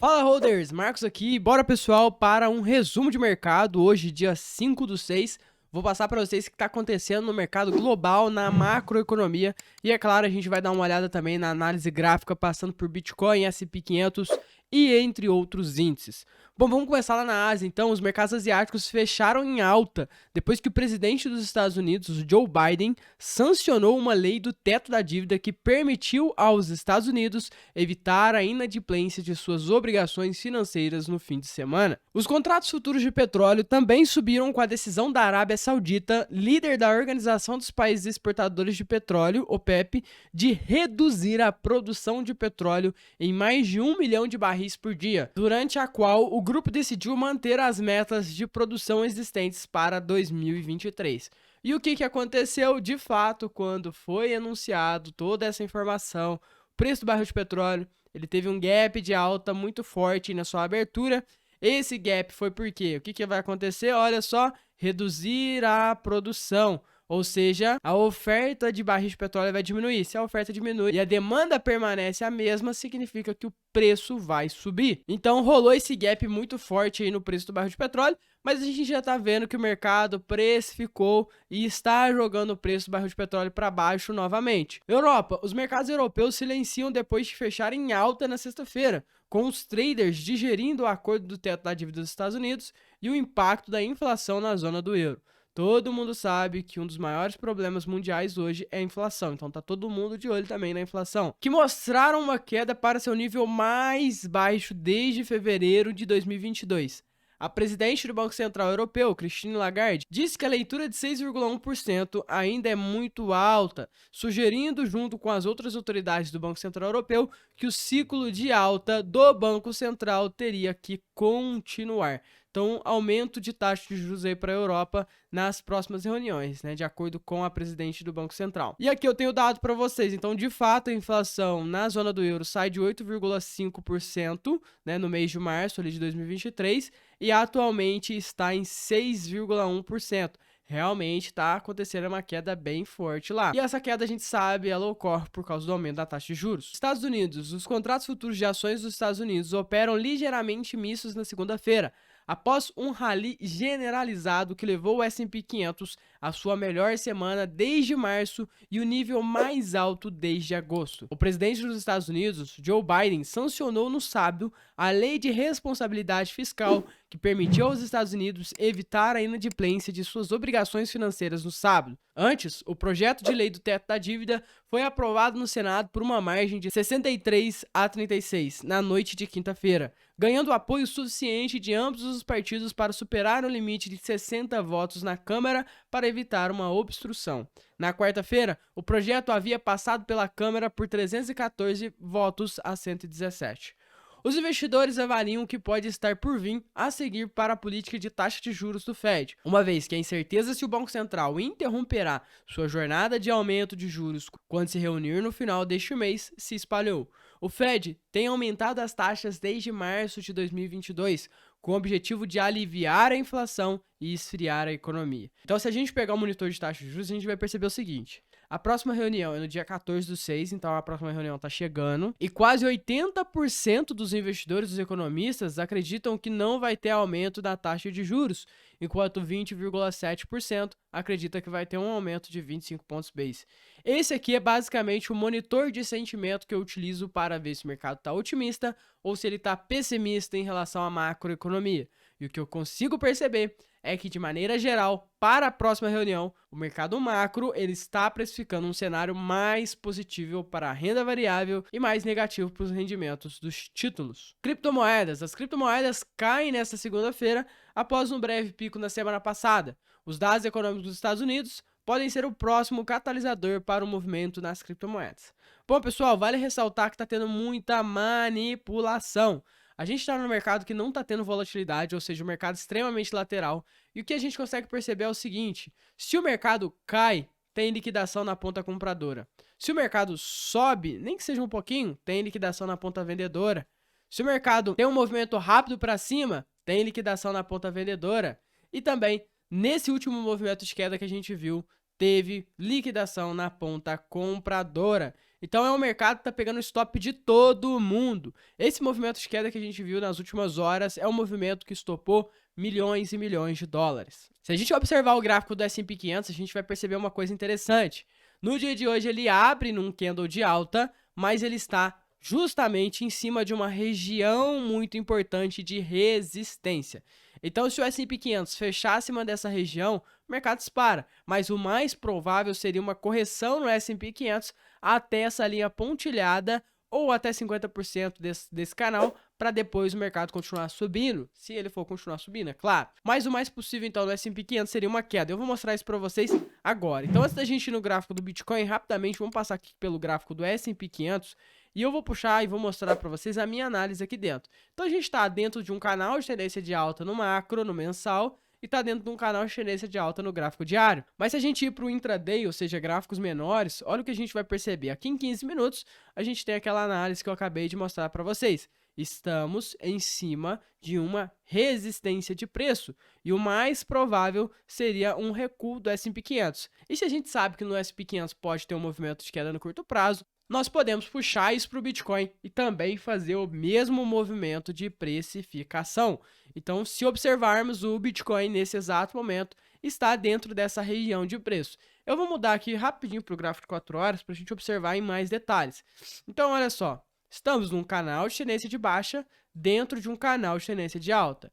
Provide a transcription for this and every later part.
Fala, holders! Marcos aqui. Bora, pessoal, para um resumo de mercado. Hoje, dia 5/6. Vou passar para vocês o que está acontecendo no mercado global, na macroeconomia. E, é claro, a gente vai dar uma olhada também na análise gráfica, passando por Bitcoin, S&P 500 e entre outros índices. Bom, vamos começar lá na Ásia. Então, os mercados asiáticos fecharam em alta depois que o presidente dos Estados Unidos, Joe Biden, sancionou uma lei do teto da dívida que permitiu aos Estados Unidos evitar a inadimplência de suas obrigações financeiras no fim de semana. Os contratos futuros de petróleo também subiram com a decisão da Arábia Saudita, líder da Organização dos Países Exportadores de Petróleo, OPEP, de reduzir a produção de petróleo em mais de 1 milhão de barris por dia, durante a qual o grupo decidiu manter as metas de produção existentes para 2023. E o que aconteceu de fato quando foi anunciado toda essa informação? O preço do barril de petróleo, ele teve um gap de alta muito forte na sua abertura. Esse gap foi por quê? O que vai acontecer? Olha só, reduzir a produção. Ou seja, a oferta de barris de petróleo vai diminuir. Se a oferta diminui e a demanda permanece a mesma, significa que o preço vai subir. Então rolou esse gap muito forte aí no preço do barril de petróleo, mas a gente já está vendo que o mercado precificou e está jogando o preço do barril de petróleo para baixo novamente. Europa, os mercados europeus silenciam depois de fecharem em alta na sexta-feira, com os traders digerindo o acordo do teto da dívida dos Estados Unidos e o impacto da inflação na zona do euro. Todo mundo sabe que um dos maiores problemas mundiais hoje é a inflação, então tá todo mundo de olho também na inflação, que mostraram uma queda para seu nível mais baixo desde fevereiro de 2022. A presidente do Banco Central Europeu, Christine Lagarde, disse que a leitura de 6,1% ainda é muito alta, sugerindo, junto com as outras autoridades do Banco Central Europeu, que o ciclo de alta do Banco Central teria que continuar. Então, aumento de taxa de juros aí para a Europa nas próximas reuniões, né, de acordo com a presidente do Banco Central. E aqui eu tenho dado para vocês. Então, de fato, a inflação na zona do euro sai de 8,5%, né, no mês de março ali de 2023 e atualmente está em 6,1%. Realmente está acontecendo uma queda bem forte lá. E essa queda a gente sabe, ela ocorre por causa do aumento da taxa de juros. Estados Unidos, os contratos futuros de ações dos Estados Unidos operam ligeiramente mistos na segunda-feira, após um rally generalizado que levou o S&P 500 à sua melhor semana desde março e o nível mais alto desde agosto. O presidente dos Estados Unidos, Joe Biden, sancionou no sábado a Lei de Responsabilidade Fiscal que permitiu aos Estados Unidos evitar a inadimplência de suas obrigações financeiras no sábado. Antes, o projeto de lei do teto da dívida foi aprovado no Senado por uma margem de 63 a 36 na noite de quinta-feira, ganhando apoio suficiente de ambos os partidos para superar o limite de 60 votos na Câmara para evitar uma obstrução. Na quarta-feira, o projeto havia passado pela Câmara por 314 votos a 117. Os investidores avaliam o que pode estar por vir a seguir para a política de taxa de juros do Fed, uma vez que a incerteza se o Banco Central interromperá sua jornada de aumento de juros quando se reunir no final deste mês se espalhou. O Fed tem aumentado as taxas desde março de 2022, com o objetivo de aliviar a inflação e esfriar a economia. Então, se a gente pegar o monitor de taxa de juros, a gente vai perceber o seguinte: a próxima reunião é no dia 14/6, então a próxima reunião está chegando. E quase 80% dos investidores, dos economistas, acreditam que não vai ter aumento da taxa de juros, enquanto 20,7% acredita que vai ter um aumento de 25 pontos base. Esse aqui é basicamente o monitor de sentimento que eu utilizo para ver se o mercado está otimista ou se ele está pessimista em relação à macroeconomia. E o que eu consigo perceber é que, de maneira geral, para a próxima reunião, o mercado macro ele está precificando um cenário mais positivo para a renda variável e mais negativo para os rendimentos dos títulos. Criptomoedas. As criptomoedas caem nesta segunda-feira após um breve pico na semana passada. Os dados econômicos dos Estados Unidos podem ser o próximo catalisador para o movimento nas criptomoedas. Bom, pessoal, vale ressaltar que está tendo muita manipulação. A gente está no mercado que não está tendo volatilidade, ou seja, um mercado extremamente lateral. E o que a gente consegue perceber é o seguinte: se o mercado cai, tem liquidação na ponta compradora. Se o mercado sobe, nem que seja um pouquinho, tem liquidação na ponta vendedora. Se o mercado tem um movimento rápido para cima, tem liquidação na ponta vendedora. E também, nesse último movimento de queda que a gente viu, teve liquidação na ponta compradora. Então é um mercado que tá pegando o stop de todo mundo. Esse movimento de queda que a gente viu nas últimas horas é um movimento que estopou milhões e milhões de dólares. Se a gente observar o gráfico do S&P 500, a gente vai perceber uma coisa interessante. No dia de hoje ele abre num candle de alta, mas ele está justamente em cima de uma região muito importante de resistência. Então, se o S&P 500 fechar acima dessa região, o mercado dispara, mas o mais provável seria uma correção no S&P 500 até essa linha pontilhada ou até 50% desse canal, para depois o mercado continuar subindo, se ele for continuar subindo, é claro. Mas o mais possível, então, do S&P 500 seria uma queda. Eu vou mostrar isso para vocês agora. Então, antes da gente ir no gráfico do Bitcoin, rapidamente, vamos passar aqui pelo gráfico do S&P 500, e eu vou puxar e vou mostrar para vocês a minha análise aqui dentro. Então, a gente está dentro de um canal de tendência de alta no macro, no mensal, e está dentro de um canal de tendência de alta no gráfico diário. Mas se a gente ir para o intraday, ou seja, gráficos menores, olha o que a gente vai perceber. Aqui em 15 minutos, a gente tem aquela análise que eu acabei de mostrar para vocês. Estamos em cima de uma resistência de preço, e o mais provável seria um recuo do S&P 500. E se a gente sabe que no S&P 500 pode ter um movimento de queda no curto prazo, nós podemos puxar isso para o Bitcoin e também fazer o mesmo movimento de precificação. Então, se observarmos, o Bitcoin nesse exato momento está dentro dessa região de preço. Eu vou mudar aqui rapidinho para o gráfico de 4 horas para a gente observar em mais detalhes. Então, olha só, estamos num canal de tendência de baixa dentro de um canal de tendência de alta.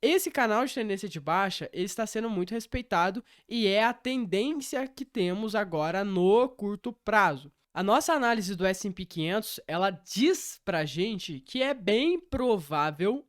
Esse canal de tendência de baixa, ele está sendo muito respeitado e é a tendência que temos agora no curto prazo. A nossa análise do S&P 500, ela diz pra gente que é bem provável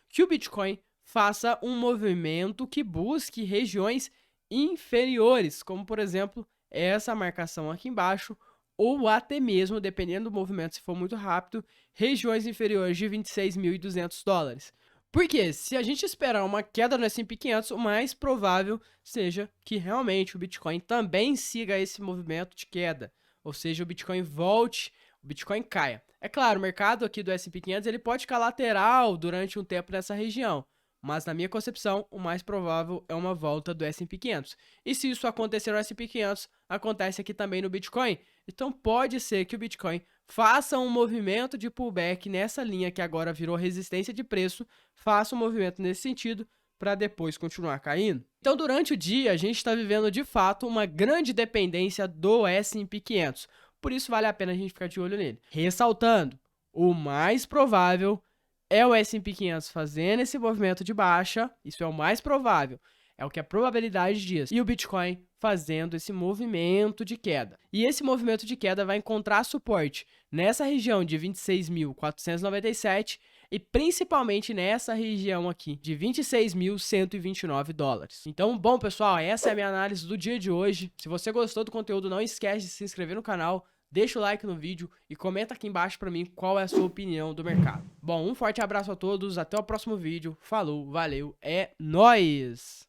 que o Bitcoin faça um movimento que busque regiões inferiores, como por exemplo, essa marcação aqui embaixo, ou até mesmo, dependendo do movimento, se for muito rápido, regiões inferiores de 26.200 dólares. Porque se a gente esperar uma queda no S&P 500, o mais provável seja que realmente o Bitcoin também siga esse movimento de queda. Ou seja, o Bitcoin volte, o Bitcoin caia. É claro, o mercado aqui do S&P 500 ele pode ficar lateral durante um tempo nessa região. Mas na minha concepção, o mais provável é uma volta do S&P 500. E se isso acontecer no S&P 500, acontece aqui também no Bitcoin. Então pode ser que o Bitcoin faça um movimento de pullback nessa linha que agora virou resistência de preço, faça um movimento nesse sentido para depois continuar caindo. Então durante o dia a gente está vivendo de fato uma grande dependência do S&P 500. Por isso vale a pena a gente ficar de olho nele. Ressaltando, o mais provável é o S&P 500 fazendo esse movimento de baixa, isso é o mais provável, é o que a probabilidade diz, e o Bitcoin fazendo esse movimento de queda. E esse movimento de queda vai encontrar suporte nessa região de 26.497 e principalmente nessa região aqui de 26.129 dólares. Então, bom pessoal, essa é a minha análise do dia de hoje. Se você gostou do conteúdo, não esquece de se inscrever no canal, deixa o like no vídeo e comenta aqui embaixo pra mim qual é a sua opinião do mercado. Bom, um forte abraço a todos, até o próximo vídeo, falou, valeu, é nóis!